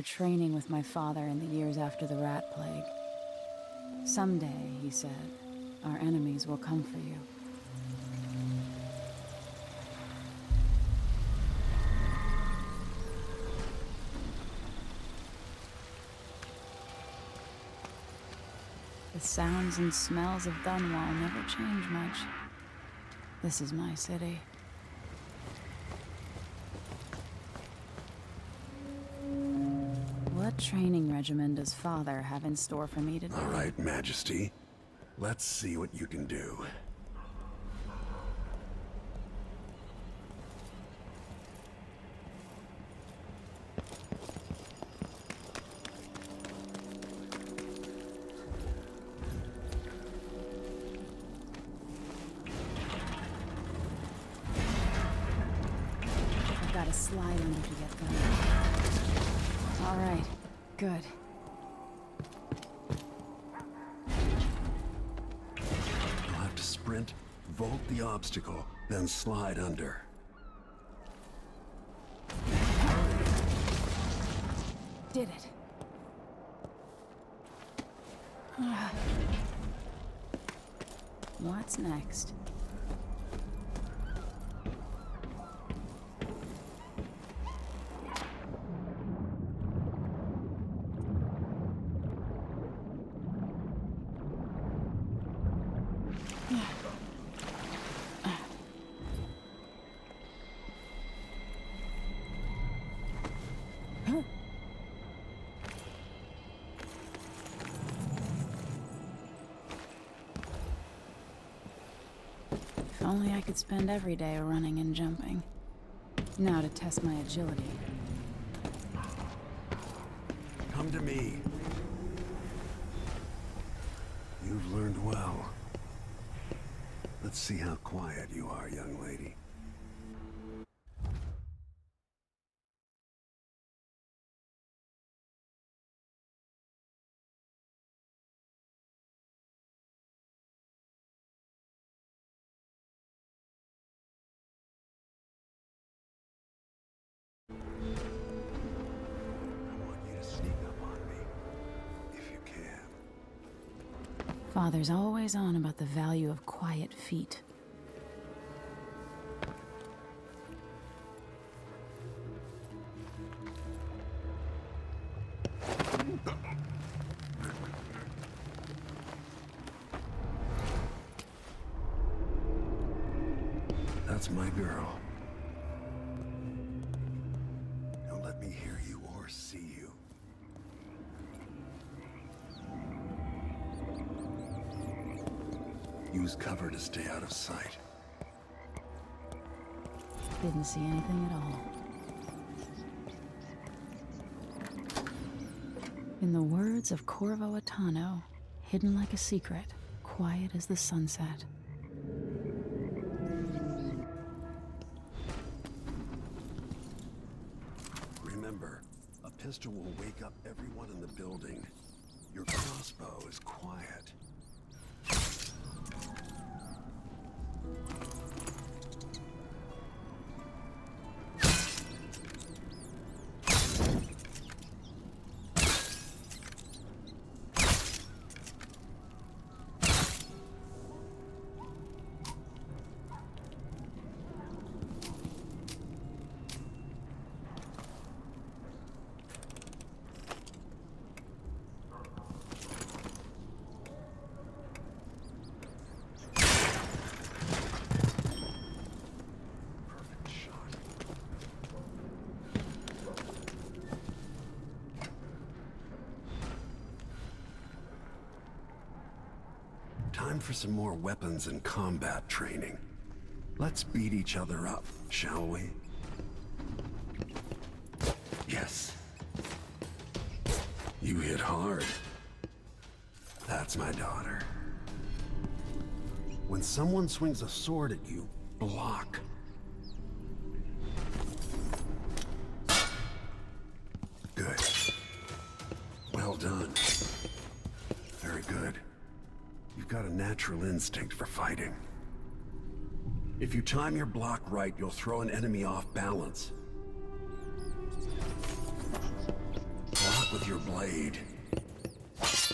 were training with my father in the years after the rat plague. Someday, he said, our enemies will come for you. The sounds and smells of Dunwall never change much. This is my city. What training regimen does Father have in store for me today? All right, Majesty. Let's see what you can do. I've got to slide under to get going. All right, good. You'll have to sprint, vault the obstacle, then slide under. Did it. What's next? If only I could spend every day running and jumping. Now to test my agility. Come to me. You've learned well. Let's see how quiet you are, young lady. Father's always on about the value of quiet feet. That's my girl. Don't let me hear you or see you. Use cover to stay out of sight. Didn't see anything at all. In the words of Corvo Attano, hidden like a secret, quiet as the sunset. Remember, a pistol will wake up everyone in the building. Your crossbow is quiet. Time for some more weapons and combat training. Let's beat each other up, shall we? Yes. You hit hard. That's my daughter. When someone swings a sword at you, block. Good. Well done. Very good. You've got a natural instinct for fighting. If you time your block right, you'll throw an enemy off balance. with your blade.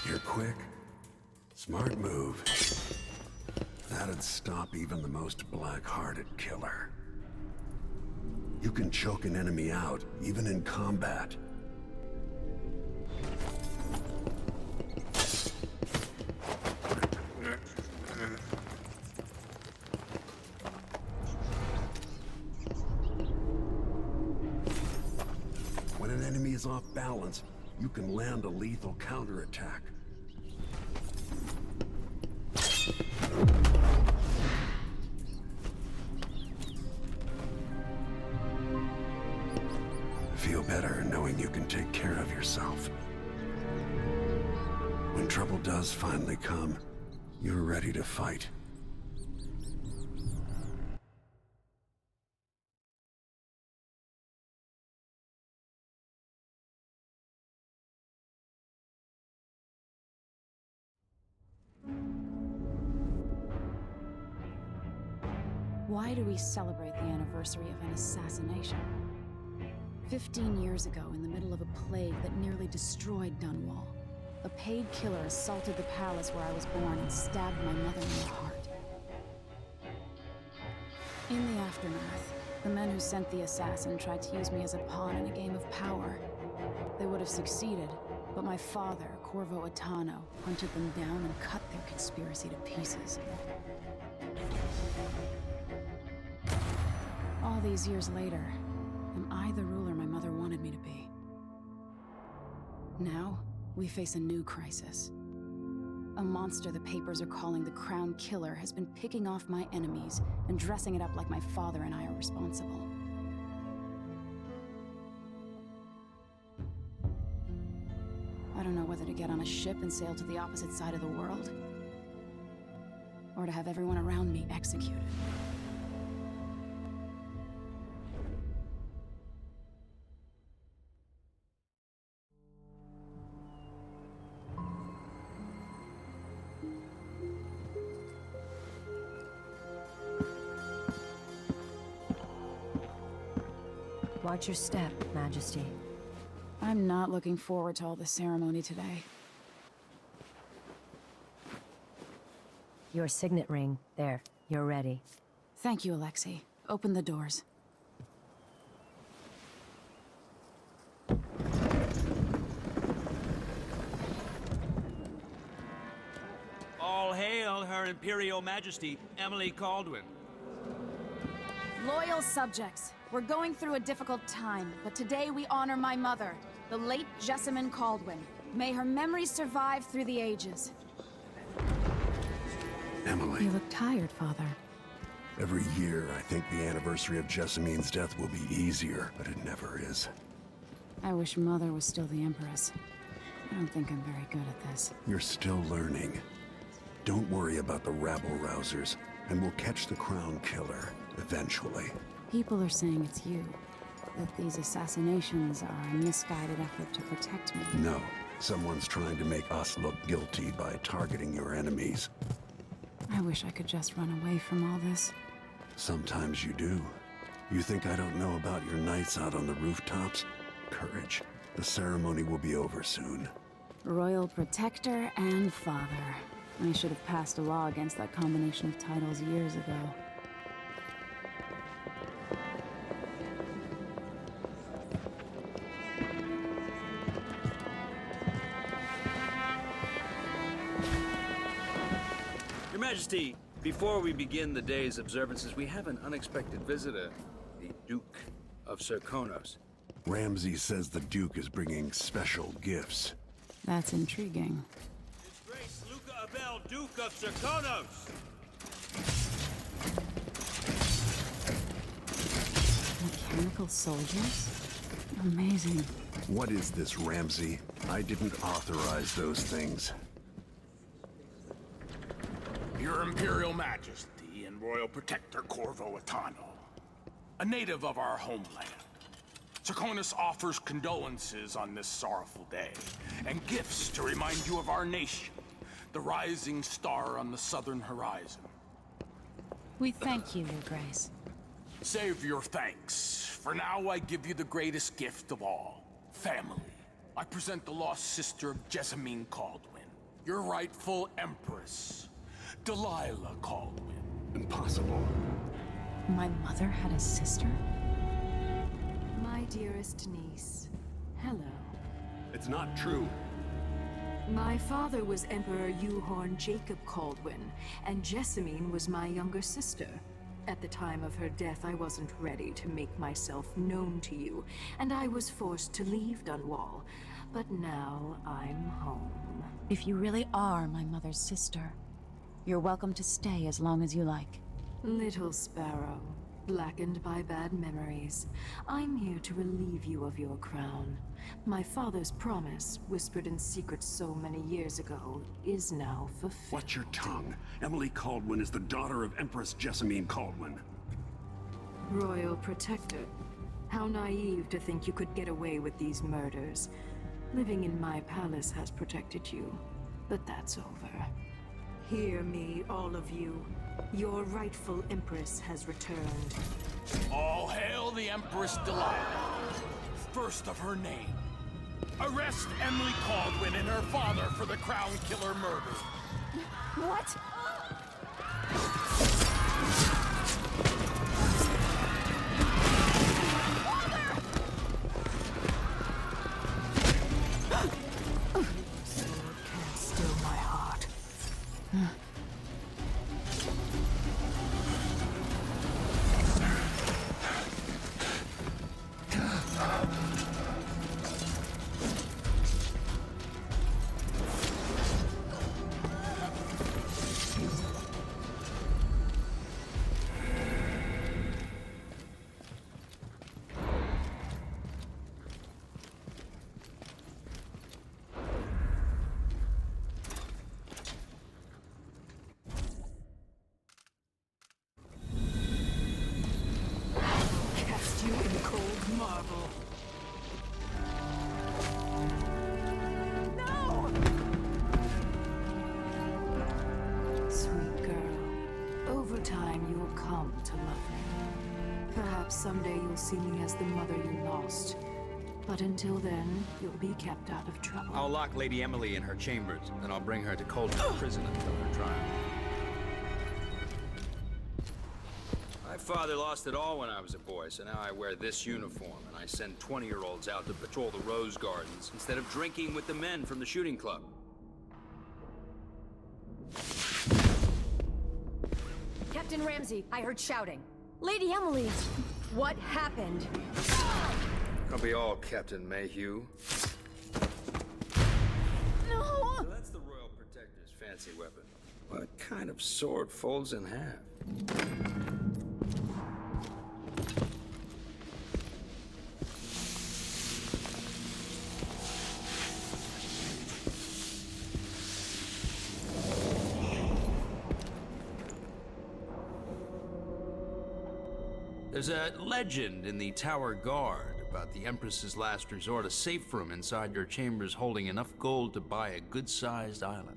You're quick. Smart move. That'd stop even the most black-hearted killer. You can choke an enemy out, even in combat. When an enemy is off balance, you can land a lethal counterattack. Feel better knowing you can take care of yourself. When trouble does finally come, you're ready to fight. Why do we celebrate the anniversary of an assassination? 15 years ago, in the middle of a plague that nearly destroyed Dunwall, a paid killer assaulted the palace where I was born and stabbed my mother in the heart. In the aftermath, the men who sent the assassin tried to use me as a pawn in a game of power. They would have succeeded, but my father, Corvo Attano, hunted them down and cut their conspiracy to pieces. All these years later, am I the ruler my mother wanted me to be? Now, we face a new crisis. A monster the papers are calling the Crown Killer has been picking off my enemies and dressing it up like my father and I are responsible. I don't know whether to get on a ship and sail to the opposite side of the world, or to have everyone around me executed. Watch your step, Majesty. I'm not looking forward to all the ceremony today. Your signet ring. There. You're ready. Thank you, Alexei. Open the doors. All hail Her Imperial Majesty, Emily Caldwin. Loyal subjects, we're going through a difficult time, but today we honor my mother, the late Jessamine Caldwin. May her memory survive through the ages. Emily. You look tired, Father. Every year, I think the anniversary of Jessamine's death will be easier, but it never is. I wish Mother was still the Empress. I don't think I'm very good at this. You're still learning. Don't worry about the rabble-rousers, and we'll catch the Crown Killer, eventually. People are saying it's you. That these assassinations are a misguided effort to protect me. No. Someone's trying to make us look guilty by targeting your enemies. I wish I could just run away from all this. Sometimes you do. You think I don't know about your nights out on the rooftops? Courage. The ceremony will be over soon. Royal Protector and Father. I should have passed a law against that combination of titles years ago. Your Majesty, before we begin the day's observances, we have an unexpected visitor, the Duke of Serkonos. Ramsay says the Duke is bringing special gifts. That's intriguing. His Grace Luca Abel, Duke of Serkonos! Mechanical soldiers? Amazing. What is this, Ramsay? I didn't authorize those things. Your Imperial Majesty and Royal Protector Corvo Attano, a native of our homeland. Serkonos offers condolences on this sorrowful day, and gifts to remind you of our nation, the rising star on the southern horizon. We thank you, Your Grace. Save your thanks. For now, I give you the greatest gift of all. Family. I present the lost sister of Jessamine Caldwin, your rightful empress, Delilah Caldwin. Impossible. My mother had a sister? My dearest niece, hello. It's not true. My father was Emperor Euhorn Jacob Caldwin, and Jessamine was my younger sister. At the time of her death, I wasn't ready to make myself known to you, and I was forced to leave Dunwall. But now I'm home. If you really are my mother's sister, you're welcome to stay as long as you like. Little sparrow, blackened by bad memories, I'm here to relieve you of your crown. My father's promise, whispered in secret so many years ago, is now fulfilled. Watch your tongue. Emily Caldwin is the daughter of Empress Jessamine Caldwin. Royal Protector. How naive to think you could get away with these murders. Living in my palace has protected you, but that's over. Hear me, all of you. Your rightful Empress has returned. All hail the Empress Delilah, first of her name. Arrest Emily Caldwin and her father for the Crown Killer murder. What? Sword can't still my heart. Cast you in cold marble. Sweet girl, over time you will come to love me. Perhaps someday you'll see me as the mother you lost. But until then, you'll be kept out of trouble. I'll lock Lady Emily in her chambers, then I'll bring her to Cauldron Prison until her trial. My father lost it all when I was a boy, so now I wear this uniform, and I send 20-year-olds out to patrol the Rose Gardens instead of drinking with the men from the shooting club. Captain Ramsey, I heard shouting. Lady Emily, what happened? I'll be all Captain Mayhew. No! So that's the Royal Protector's fancy weapon. What kind of sword folds in half? There's a legend in the Tower Guard about the Empress's last resort, a safe room inside your chambers holding enough gold to buy a good-sized island.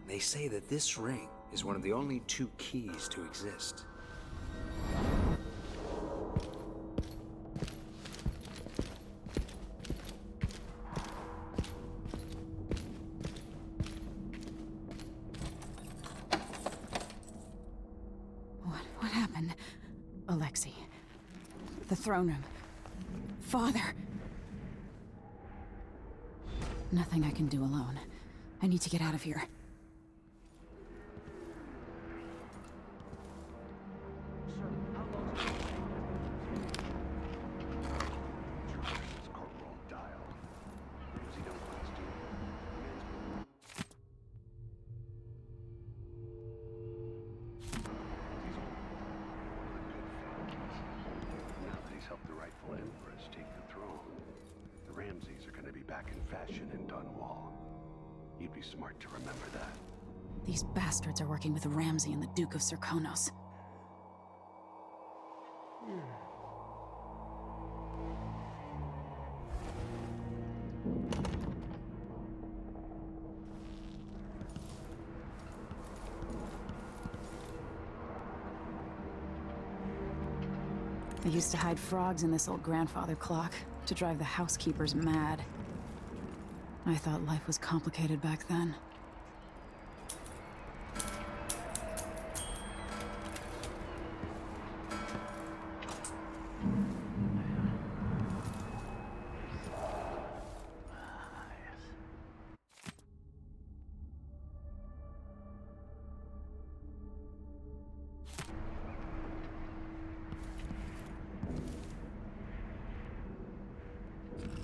They say that this ring is one of the only 2 keys to exist. What happened? Alexei. The throne room. Father. Nothing I can do alone. I need to get out of here. Helped the rightful Empress take the throne. The Ramseys are going to be back in fashion in Dunwall. You'd be smart to remember that. These bastards are working with Ramsey and the Duke of Serkonos. I used to hide frogs in this old grandfather clock to drive the housekeepers mad. I thought life was complicated back then.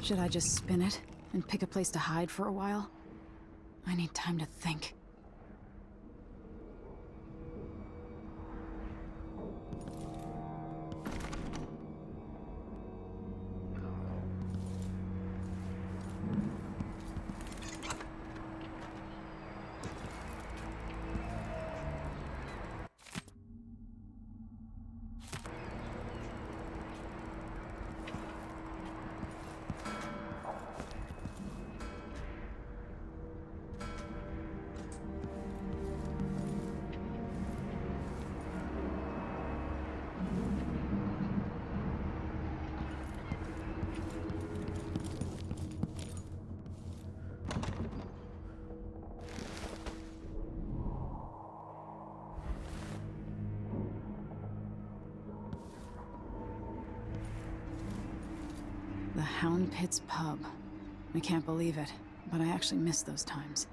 Should I just spin it and pick a place to hide for a while? I need time to think. The Hound Pit's pub. I can't believe it, but I actually miss those times.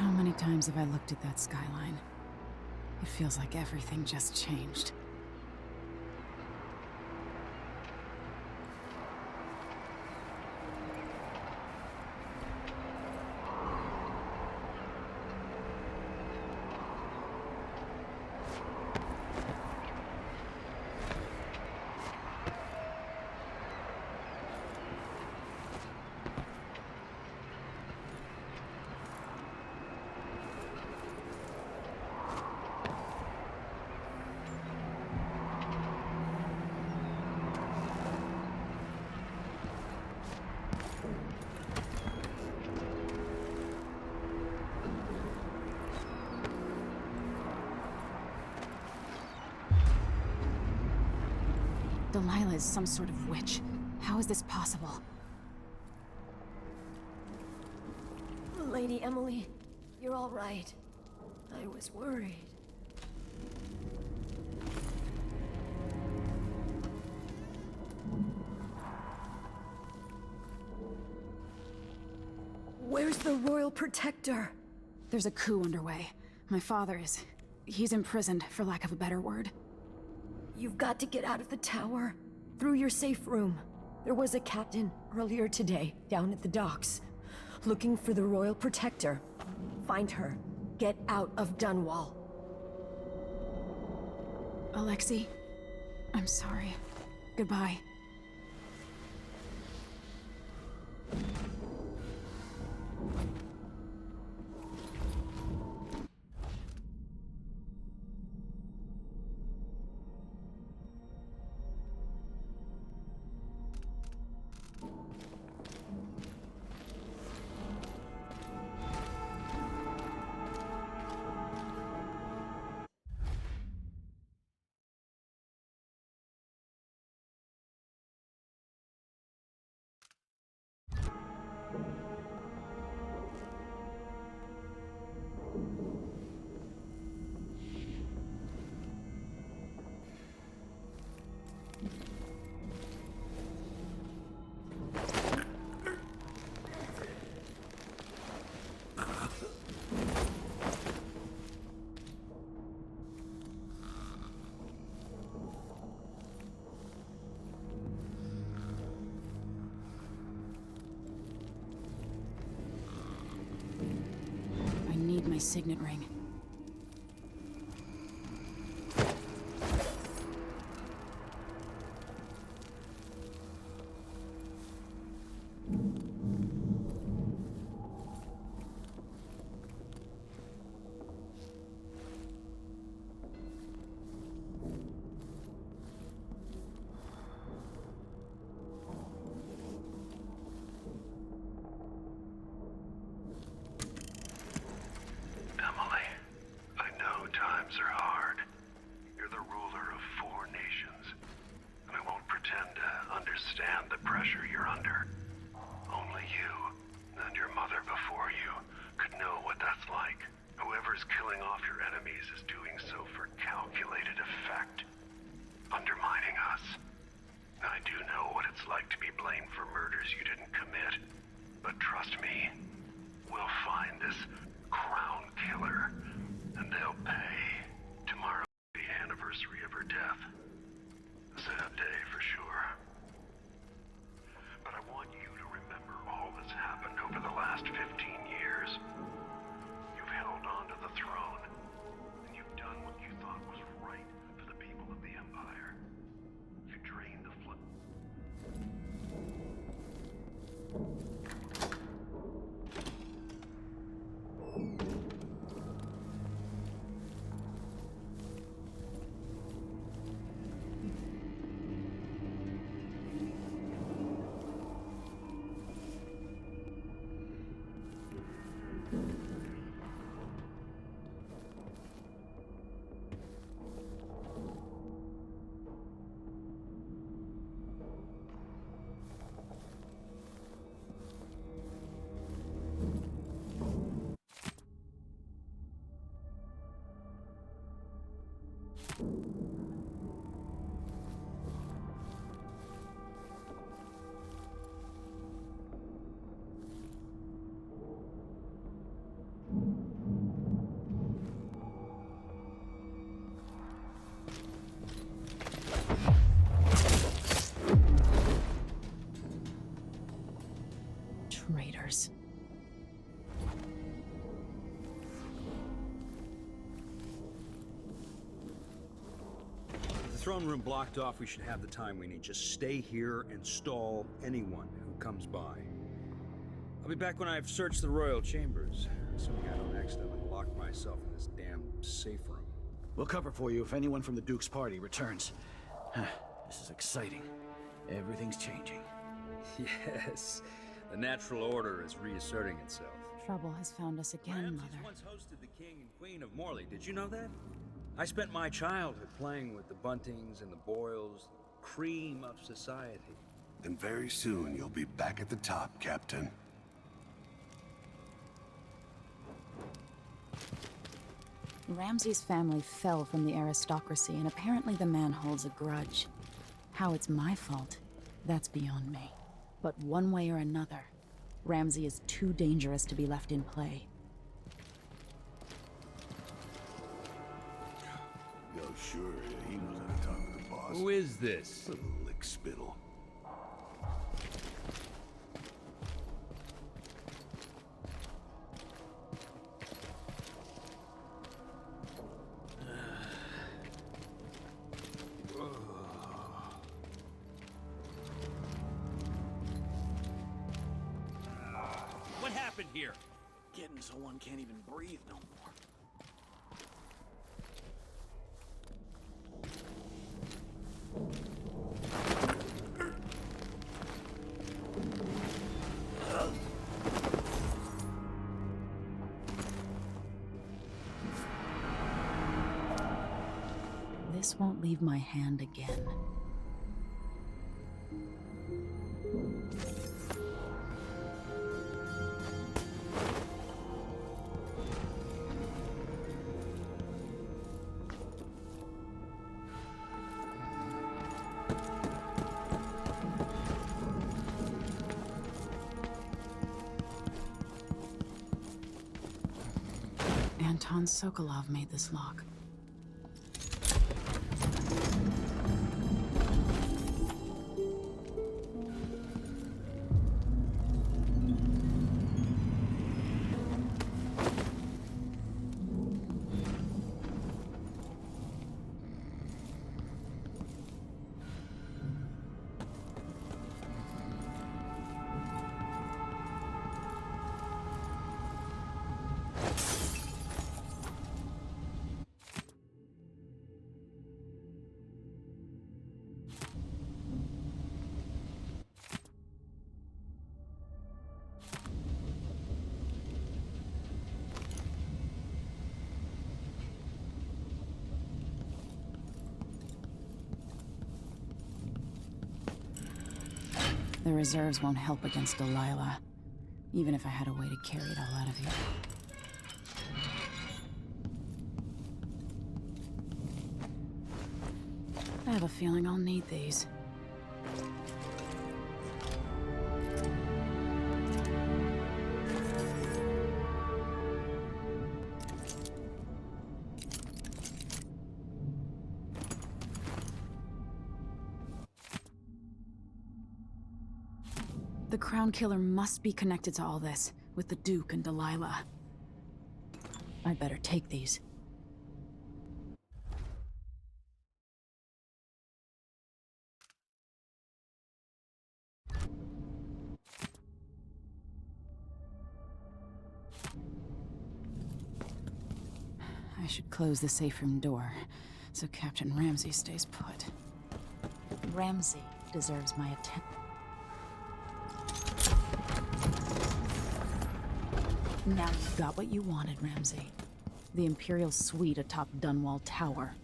How many times have I looked at that skyline? It feels like everything just changed. Delilah is some sort of witch. How is this possible? Lady Emily, you're all right. I was worried. Where's the Royal Protector? There's a coup underway. My father is... he's imprisoned, for lack of a better word. You've got to get out of the tower. Through your safe room. There was a captain earlier today, down at the docks. Looking for the Royal Protector. Find her. Get out of Dunwall. Alexei, I'm sorry. Goodbye. signet ring. Emily, I know times are hard. You're the ruler of 4 nations, and I won't pretend to understand the pressure you're under. Only you, and your mother before you, could know what that's like. Whoever's killing off your enemies is doing so for calculated effect, undermining us. I do know what it's like to be blamed for murders you didn't commit, but trust me, we'll find this crown killer, and they'll pay. Tomorrow will be the anniversary of her death. A sad day for sure. But I want you to remember all that's happened over the last 15 years. You've held on to the throne, and you've done what you thought was right for the people of the Empire. You drained the flood. Traitors. The throne room blocked off, we should have the time we need. Just stay here and stall anyone who comes by. I'll be back when I've searched the royal chambers. Assuming I don't accidentally lock myself in this damn safe room. We'll cover for you if anyone from the Duke's party returns. This is exciting. Everything's changing. Yes, the natural order is reasserting itself. Trouble has found us again, Ramses Mother. once hosted the king and queen of Morley. Did you know that? I spent my childhood playing with the Buntings and the Boyles, the cream of society. And very soon you'll be back at the top, Captain. Ramsay's family fell from the aristocracy, and apparently the man holds a grudge. How it's my fault, that's beyond me. But one way or another, Ramsay is too dangerous to be left in play. Yo, sure, he knows how to talk to the boss. Who is this? Little lick spittle. What happened here? Getting so one can't even breathe no more. This won't leave my hand again. Anton Sokolov made this lock. The reserves won't help against Delilah, even if I had a way to carry it all out of here. I have a feeling I'll need these. The Crown Killer must be connected to all this, with the Duke and Delilah. I'd better take these. I should close the safe room door, so Captain Ramsey stays put. Ramsey deserves my attention. Now you've got what you wanted, Ramsey. The Imperial suite atop Dunwall Tower.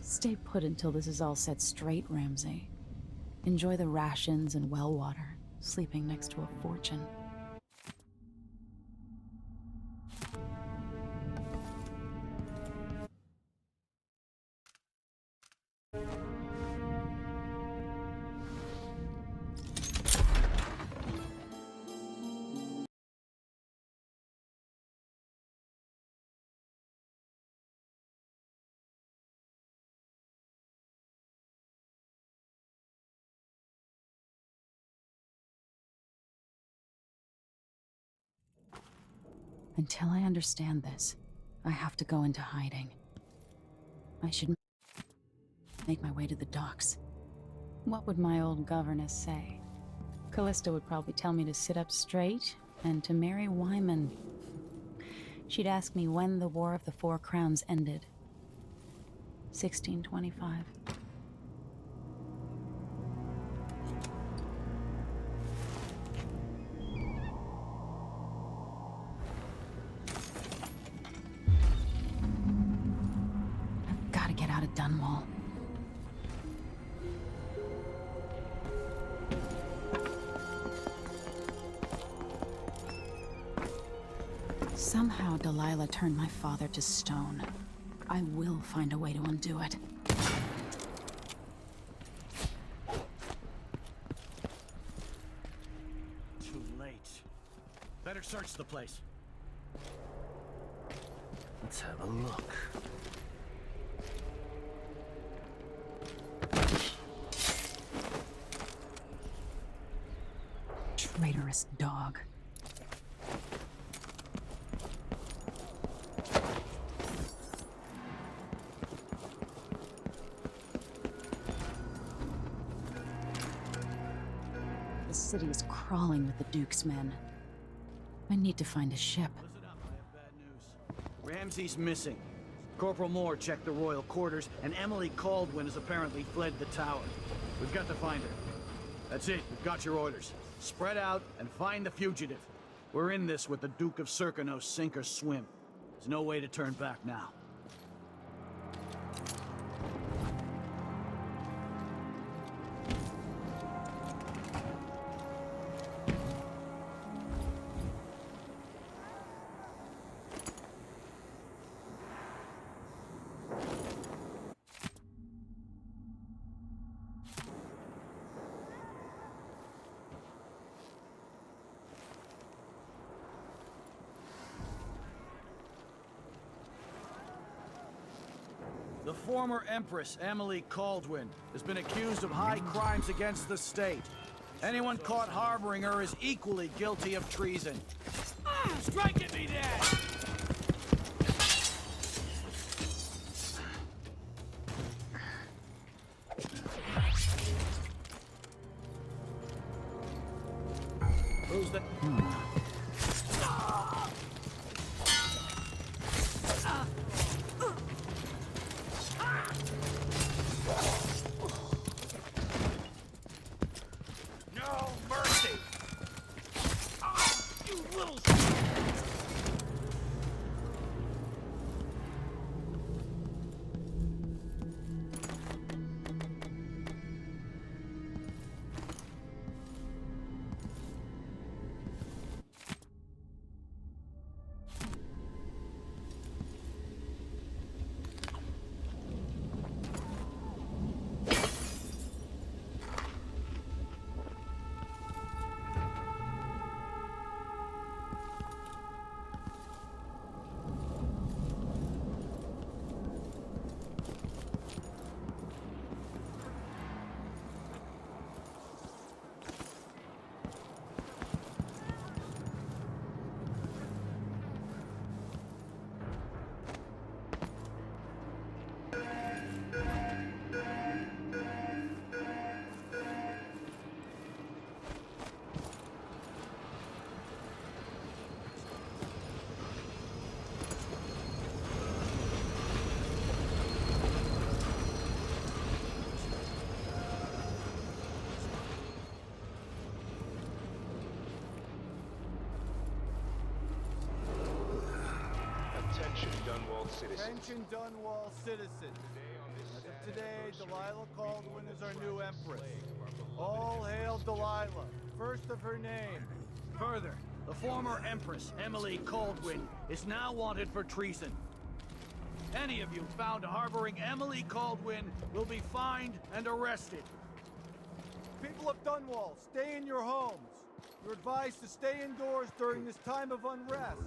Stay put until this is all set straight, Ramsey. Enjoy the rations and well water, sleeping next to a fortune. Until I understand this, I have to go into hiding. I should make my way to the docks. What would my old governess say? Callista would probably tell me to sit up straight and to marry Wyman. She'd ask me when the War of the Four Crowns ended. 1625. Dunwall. Somehow Delilah turned my father to stone. I will find a way to undo it. Too late. Better search the place. Let's have a look. Traitorous dog. The city is crawling with the Duke's men. I need to find a ship. Listen up, I have bad news. Ramsey's missing. Corporal Moore checked the royal quarters, and Emily Caldwin has apparently fled the tower. We've got to find her. That's it, we've got your orders. Spread out and find the fugitive. We're in this with the Duke of Serkino, sink or swim. There's no way to turn back now. The former Empress, Emily Caldwin, has been accused of high crimes against the state. Anyone caught harboring her is equally guilty of treason. Strike at me, Dad! Who's that? No mercy! You little... Dunwall citizens. Attention Dunwall citizens. As of today, Delilah Caldwin is our new empress. All hail Delilah, first of her name. Further, the former Empress, Emily Caldwin, is now wanted for treason. Any of you found harboring Emily Caldwin will be fined and arrested. People of Dunwall, stay in your homes. You're advised to stay indoors during this time of unrest.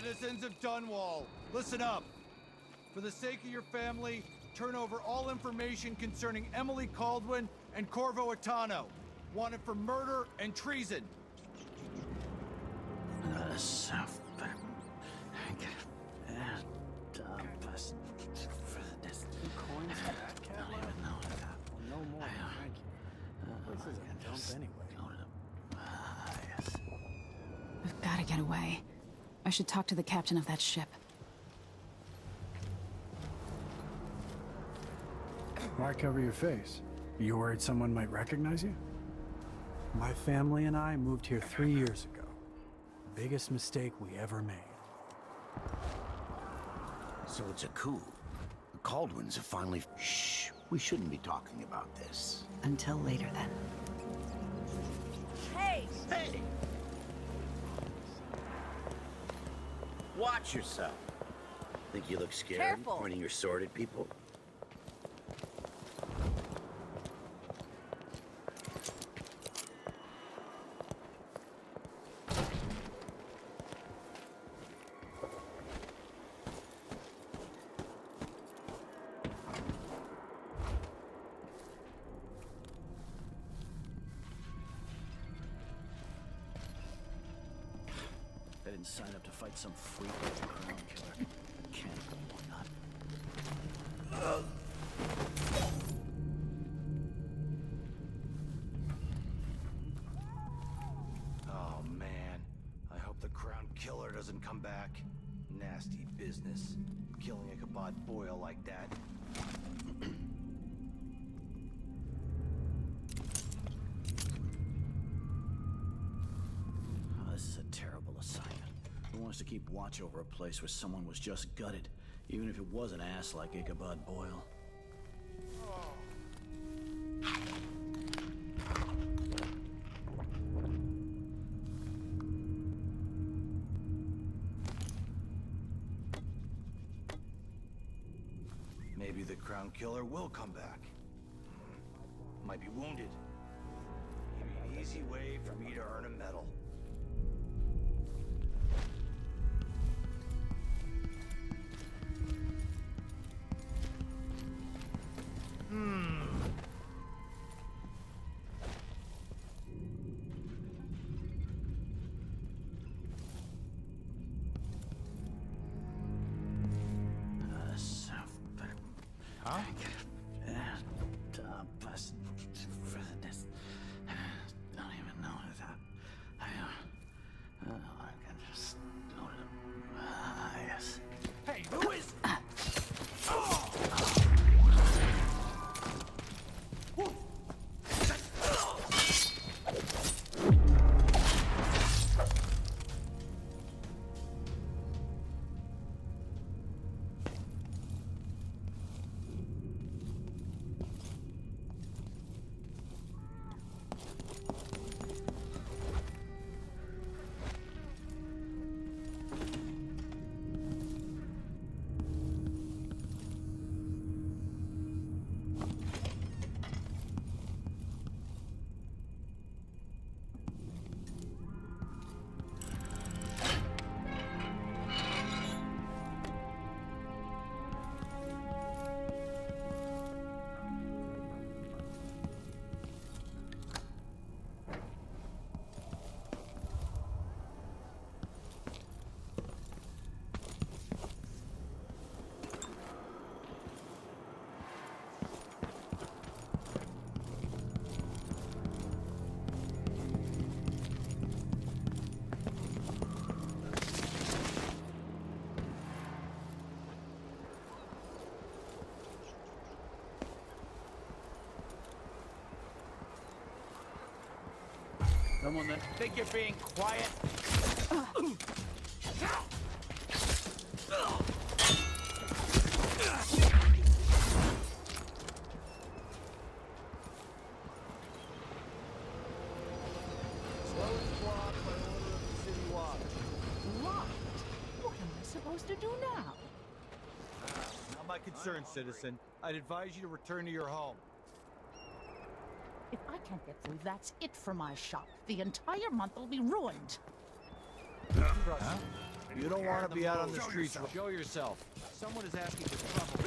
Citizens of Dunwall, listen up. For the sake of your family, turn over all information concerning Emily Caldwin and Corvo Atano, wanted for murder and treason. We've got to get away. I should talk to the captain of that ship. Why cover your face? You worried someone might recognize you? My family and I moved here 3 years ago. Biggest mistake we ever made. So it's a coup. The Caldwins have finally... Shh. We shouldn't be talking about this. Until later, then. Hey! Hey! Watch yourself. Think you look scared? Careful. Pointing your sword at people? I didn't sign up to fight some freak like the Crown Killer. Cannibal or not. Oh man, I hope the Crown Killer doesn't come back. Nasty business, killing Ichabod Boyle like that. Oh, this is a terrible assignment. Who wants to keep watch over a place where someone was just gutted, even if it was an ass like Ichabod Boyle? Maybe the Crown Killer will come back. Might be wounded. Maybe an easy way for me to earn a medal. Huh? Don't even know that. I can just go to yes. Hey, who is? Someone that... Think you're being quiet? What am I supposed to do now? Not my concern, citizen. I'd advise you to return to your home. If I can't get through, that's it for my shop. The entire month will be ruined. Trust me. You don't want to be out on the streets. Show yourself. Someone is asking for trouble.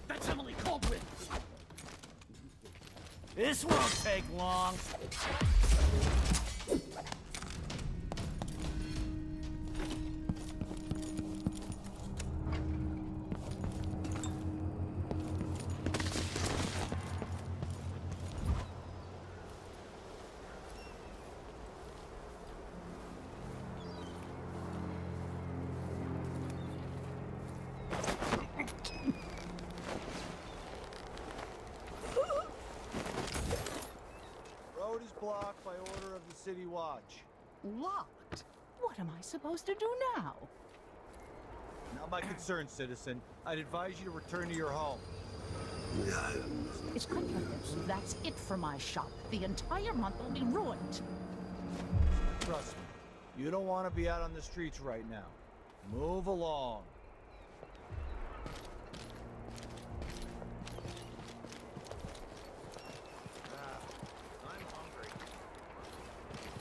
That's Emily Caldwin! This won't take long. Road is blocked by order of the City Watch. Locked? What am I supposed to do now? Not my concern, citizen. I'd advise you to return to your home. If I can't get through, that's it for my shop. The entire month will be ruined. Trust me. You don't want to be out on the streets right now. Move along.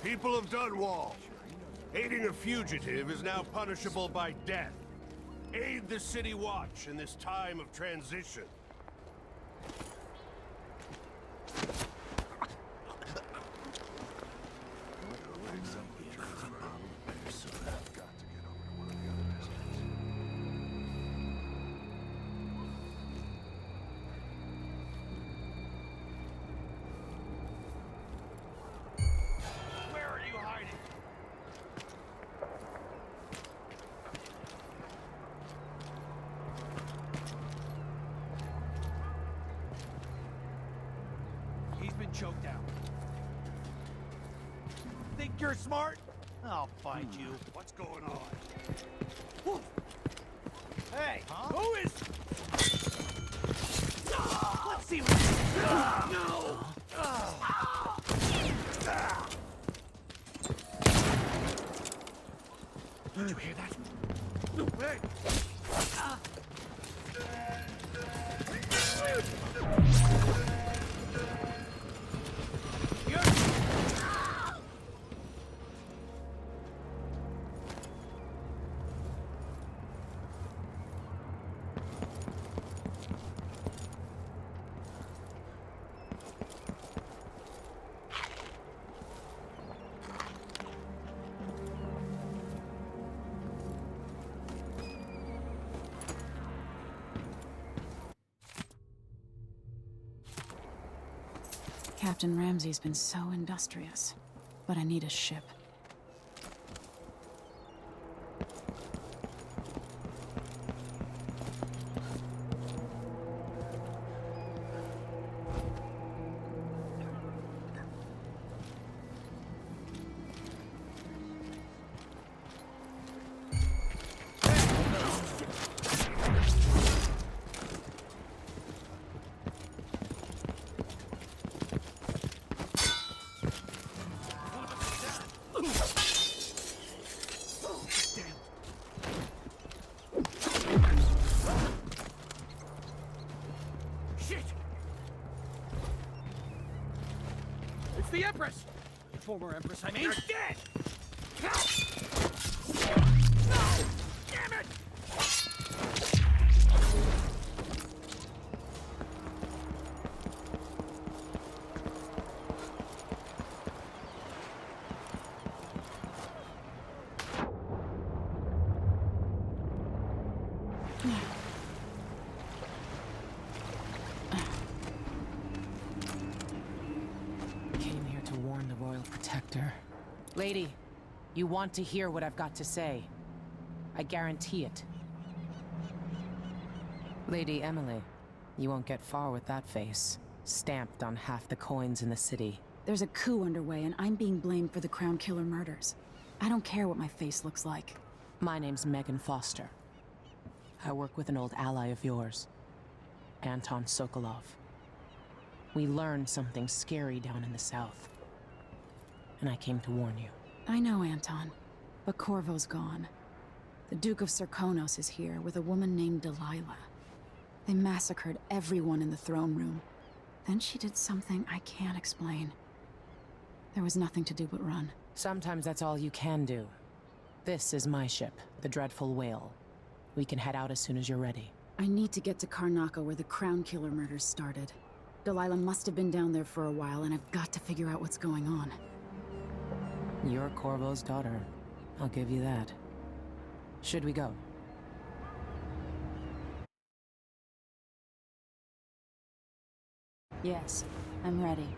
People of Dunwall, aiding a fugitive is now punishable by death. Aid the City Watch in this time of transition. Where are you hiding? He's been choked out. Think you're smart? I'll find you. What's going on? Hey, who is... Let's see what... No! Did you hear that? No way! Captain Ramsey's been so industrious, but I need a ship. It's the Empress! Former Empress, I mean. You're dead! Lady, you want to hear what I've got to say. I guarantee it. Lady Emily, you won't get far with that face. Stamped on half the coins in the city. There's a coup underway, and I'm being blamed for the Crown Killer murders. I don't care what my face looks like. My name's Megan Foster. I work with an old ally of yours, Anton Sokolov. We learned something scary down in the south, and I came to warn you. I know, Anton, but Corvo's gone. The Duke of Serkonos is here with a woman named Delilah. They massacred everyone in the throne room. Then she did something I can't explain. There was nothing to do but run. Sometimes that's all you can do. This is my ship, the Dreadful Whale. We can head out as soon as you're ready. I need to get to Karnaca where the Crown Killer murders started. Delilah must have been down there for a while, and I've got to figure out what's going on. You're Corvo's daughter. I'll give you that. Should we go? Yes, I'm ready.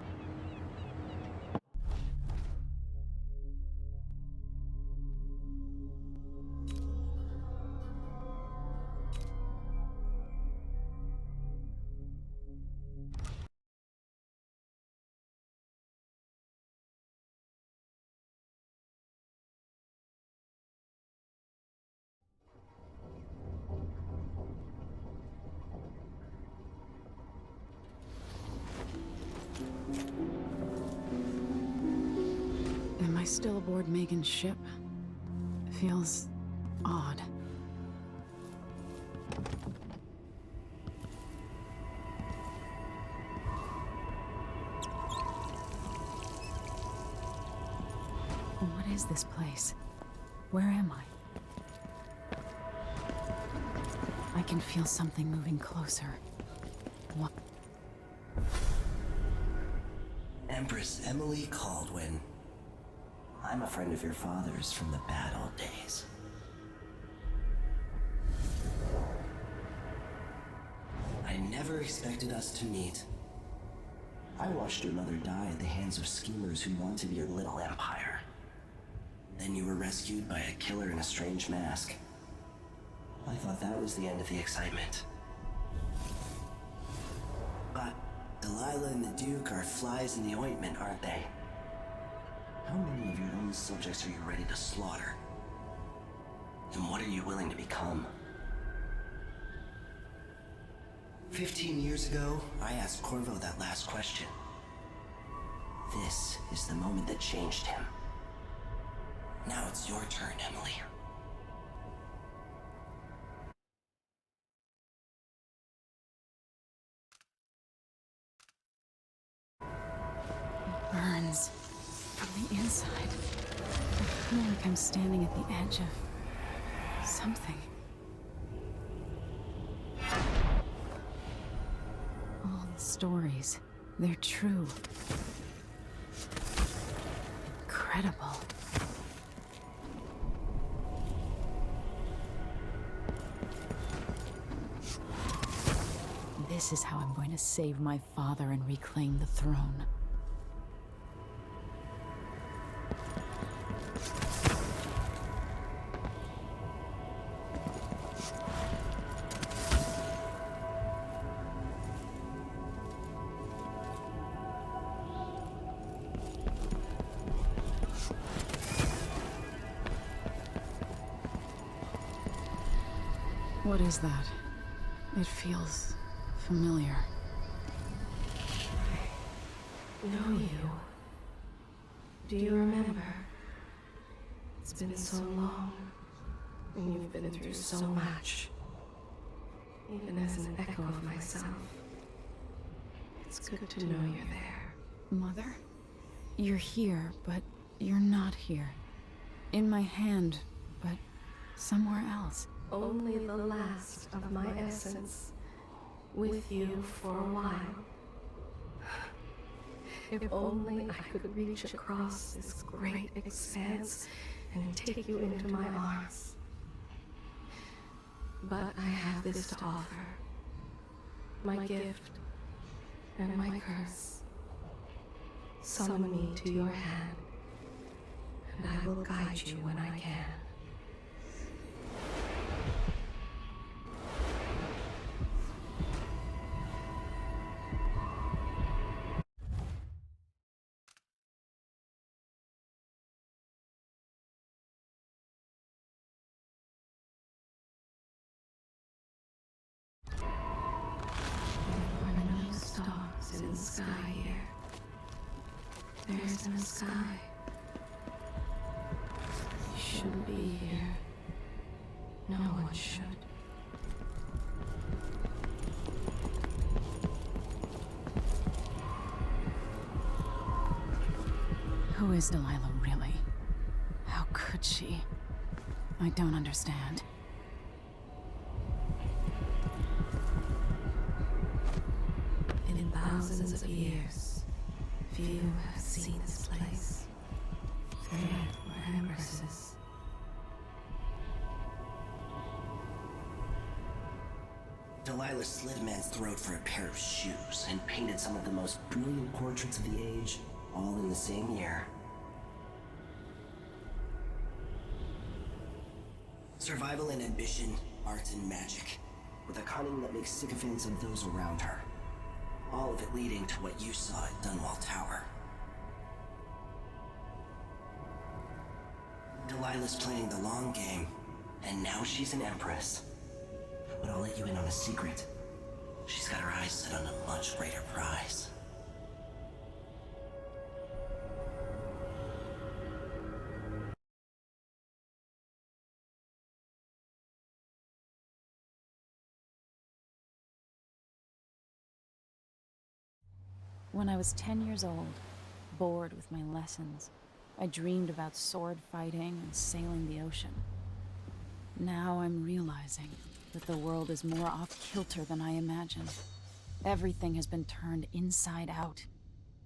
Am I still aboard Megan's ship? Feels odd. What is this place? Where am I? I can feel something moving closer. What? Empress Emily Caldwin. I'm a friend of your father's from the bad old days. I never expected us to meet. I watched your mother die at the hands of schemers who wanted your little empire. Then you were rescued by a killer in a strange mask. I thought that was the end of the excitement. But Delilah and the Duke are flies in the ointment, aren't they? How many of your own subjects are you ready to slaughter? And what are you willing to become? 15 years ago, I asked Corvo that last question. This is the moment that changed him. Now it's your turn, Emily. It burns from the inside. I feel like I'm standing at the edge of something. All the stories, they're true. Incredible. This is how I'm going to save my father and reclaim the throne. What is that? It feels familiar. Know you. Do you remember? It's been so long, and you've been through so much. Even as an echo of myself, it's good to know you're there. Mother? You're here, but you're not here. In my hand, but somewhere else. Only the last of my essence, with you for a while. If only I could reach across this great expanse and take you into my arms. But I have this to offer. My gift and my curse. Summon me to your hand, and I will guide you when I can. There are no stars in the sky here. There is no sky. You shouldn't be here. No one should. Who is Delilah really? How could she? I don't understand. In thousands of years, few have seen this place. There were empresses. Delilah slit a man's throat for a pair of shoes and painted some of the most brilliant portraits of the age, all in the same year. Survival and ambition, art and magic, with a cunning that makes sycophants of those around her. All of it leading to what you saw at Dunwall Tower. Delilah's playing the long game, and now she's an empress. But I'll let you in on a secret. She's got her eyes set on a much greater prize. When I was 10 years old, bored with my lessons, I dreamed about sword fighting and sailing the ocean. Now I'm realizing that the world is more off-kilter than I imagined. Everything has been turned inside out,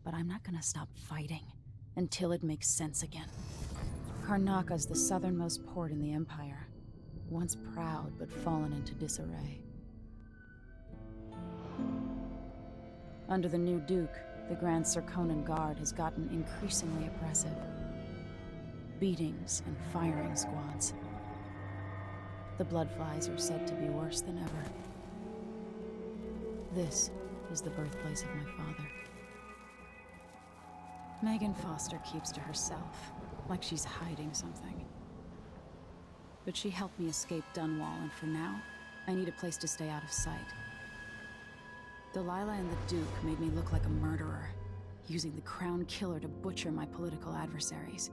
but I'm not gonna stop fighting until it makes sense again. Karnaka's the southernmost port in the Empire, once proud but fallen into disarray. Under the new Duke, the Grand Serkonan Guard has gotten increasingly oppressive. Beatings and firing squads. The Bloodflies are said to be worse than ever. This is the birthplace of my father. Megan Foster keeps to herself, like she's hiding something. But she helped me escape Dunwall, and for now, I need a place to stay out of sight. Delilah and the Duke made me look like a murderer, using the Crown Killer to butcher my political adversaries.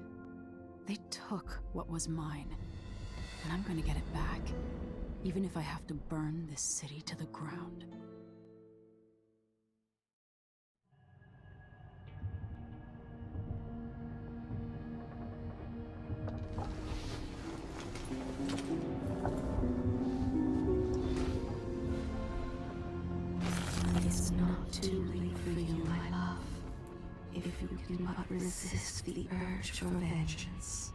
They took what was mine, and I'm gonna get it back, even if I have to burn this city to the ground. It's not too late for you, my love, if you can but resist the urge for vengeance.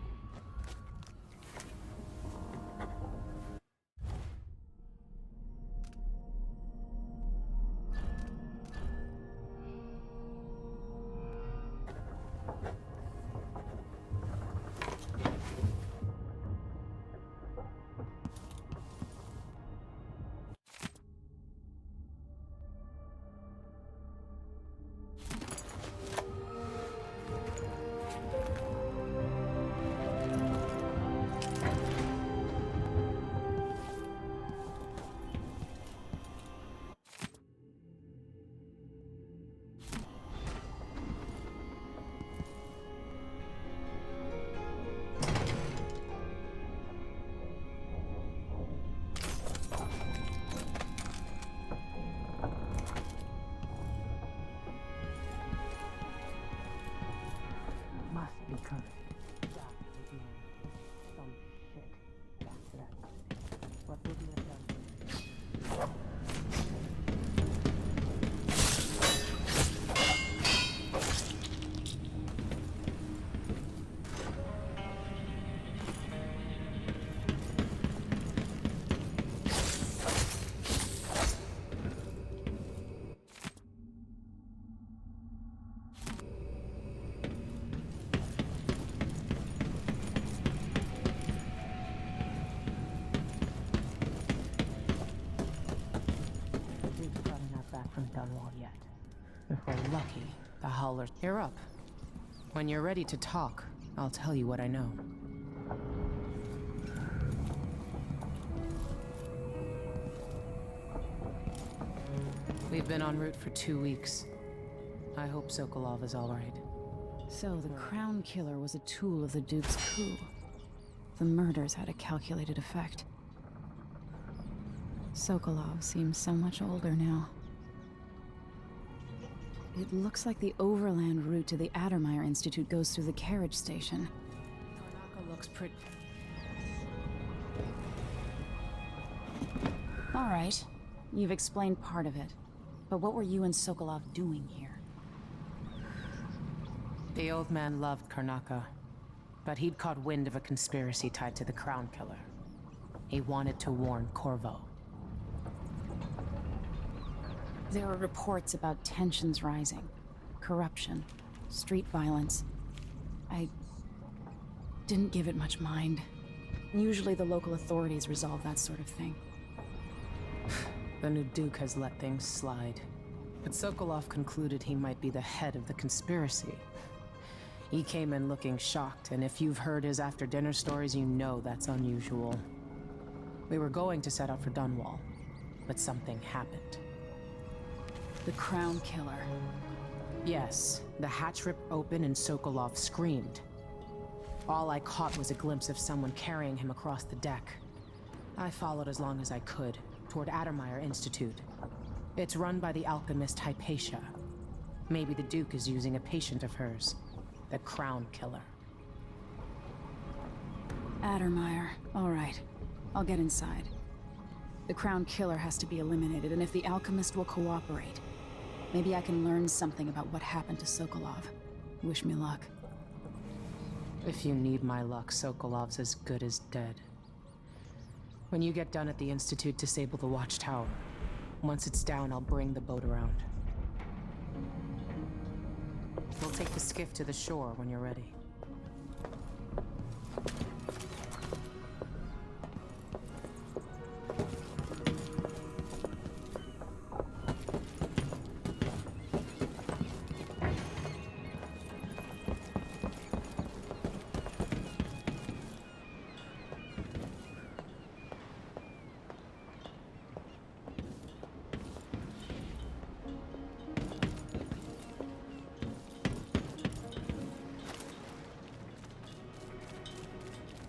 lucky. The howlers. You're up. When you're ready to talk, I'll tell you what I know. We've been en route for 2 weeks. I hope Sokolov is all right. So the Crown Killer was a tool of the Duke's coup. The murders had a calculated effect. Sokolov seems so much older now. It looks like the overland route to the Addermeyer Institute goes through the carriage station. Karnaka looks pretty... All right. You've explained part of it. But what were you and Sokolov doing here? The old man loved Karnaka, but he'd caught wind of a conspiracy tied to the Crown Killer. He wanted to warn Corvo. There were reports about tensions rising, corruption, street violence. I didn't give it much mind. Usually the local authorities resolve that sort of thing. The new Duke has let things slide. But Sokolov concluded he might be the head of the conspiracy. He came in looking shocked, and if you've heard his after-dinner stories, you know that's unusual. We were going to set out for Dunwall, but something happened. The Crown Killer. Yes, the hatch ripped open and Sokolov screamed. All I caught was a glimpse of someone carrying him across the deck. I followed as long as I could, toward Addermeyer Institute. It's run by the alchemist Hypatia. Maybe the Duke is using a patient of hers, the Crown Killer. Addermeyer. All right. I'll get inside. The Crown Killer has to be eliminated, and if the alchemist will cooperate, maybe I can learn something about what happened to Sokolov. Wish me luck. If you need my luck, Sokolov's as good as dead. When you get done at the Institute, disable the watchtower. Once it's down, I'll bring the boat around. We'll take the skiff to the shore when you're ready.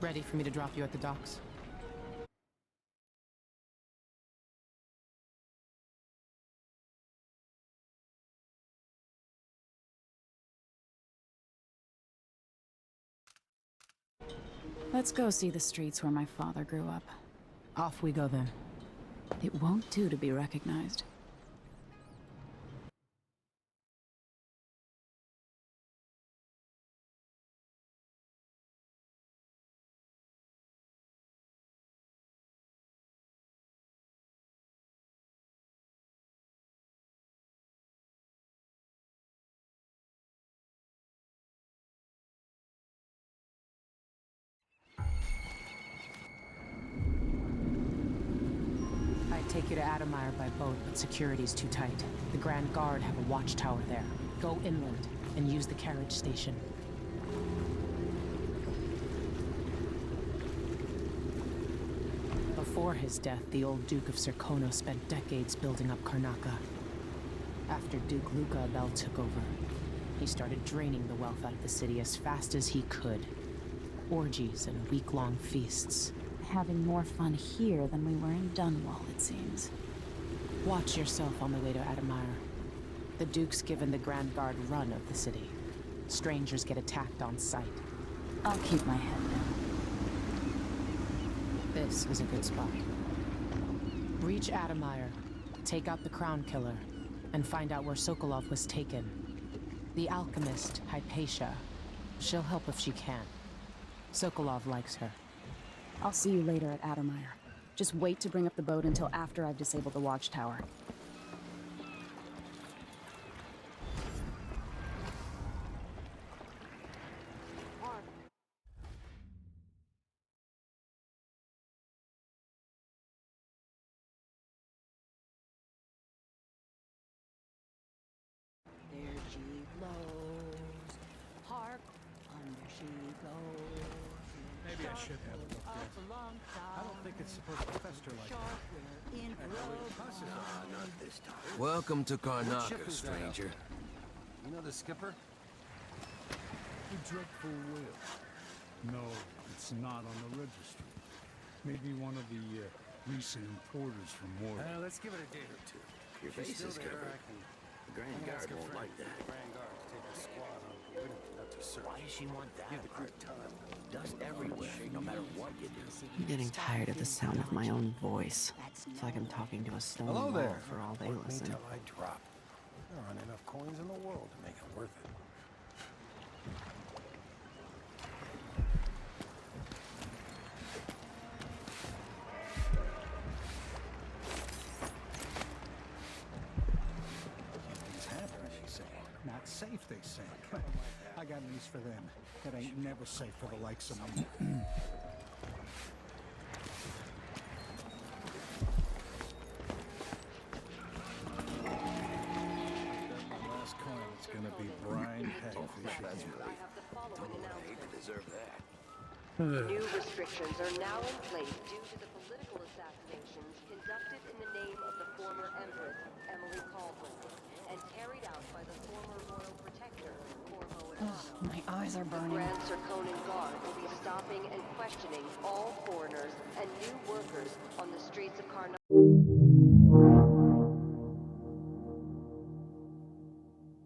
Ready for me to drop you at the docks? Let's go see the streets where my father grew up. Off we go then. It won't do to be recognized. Take you to Addermeyer by boat, but security's too tight. The Grand Guard have a watchtower there. Go inland and use the carriage station. Before his death, the old Duke of Serkono spent decades building up Karnaka. After Duke Luca Abel took over, he started draining the wealth out of the city as fast as he could. Orgies and week-long feasts. Having more fun here than we were in Dunwall, it seems. Watch yourself on the way to Addermeyer. The Duke's given the Grand Guard run of the city. Strangers get attacked on sight. I'll keep my head down. This is a good spot. Reach Addermeyer, take out the Crown Killer, and find out where Sokolov was taken. The alchemist, Hypatia. She'll help if she can. Sokolov likes her. I'll see you later at Addermeyer. Just wait to bring up the boat until after I've disabled the watchtower. There'd she blows. Hark, under she goes. Maybe I should have a look there. I don't think it's supposed to fester like that. Not this time. Welcome to What ship Karnaka, is that? stranger. You know the skipper? The dreadful whale. No, it's not on the registry. Maybe one of the recent importers from Mordor. Let's give it a day or two. Your She's face still is there, covered. I can- The Grand Guard won't like that. Grand Guard to take a squad on board, not to search. Why does she want that? Hard time. Dust everywhere, no matter what you do. I'm getting tired of the sound of my own voice. It's like I'm talking to a stone Hello wall there. for all they Work me listen. till I drop. There aren't enough coins in the world to make it worth it. These happens, she said. Not safe, they say. I got news for them. It ain't never safe for the likes of me. Last coin, it's gonna be brine hagfish again. I hate to deserve that. New restrictions are now in place due to the political assassinations conducted in the name of the former Empress, Emily Caldwell, and carried out by the former Royal Protector, Corvo Attano. My eyes are The burning. Grand Circonan Guard will be stopping and questioning all foreigners and new workers on the streets of Karnak.